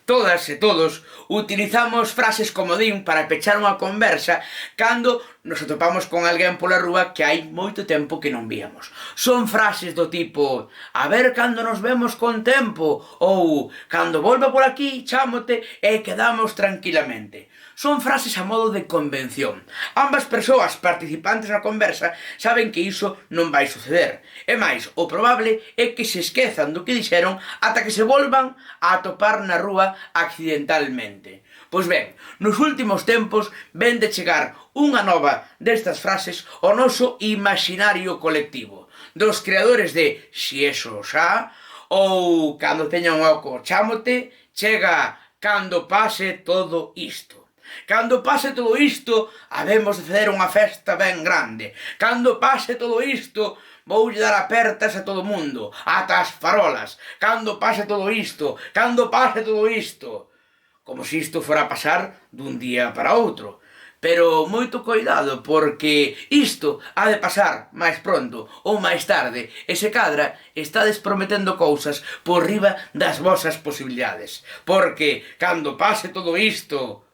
Todas e todos utilizamos frases comodín para pechar unha conversa cando nos atopamos con alguén pola rúa que hai moito tempo que non víamos. Son frases do tipo a ver cando nos vemos con tempo ou cando volva por aquí chámote e quedamos tranquilamente. Son frases a modo de convención. Ambas persoas participantes na conversa saben que iso non vai suceder. E máis, o probable é que se esquezan do que dixeron ata que se volvan a atopar na rúa accidentalmente. Pois ben, nos últimos tempos ven de chegar unha nova destas frases ao noso imaginario colectivo. Dos creadores de Si eso xa, ou cando teña un oco chámote, chega cando pase todo isto. Cando pase todo isto, habemos de facer unha festa ben grande. Cando pase todo isto, voulle dar apertas a todo o mundo, ata as farolas. Cando pase todo isto, cando pase todo isto. Como se isto fora a pasar dun día para outro. Pero moito coidado, porque isto ha de pasar máis pronto ou máis tarde, e se cadra estades prometendo cousas por riba das vosas posibilidades. Porque, cando pase todo isto,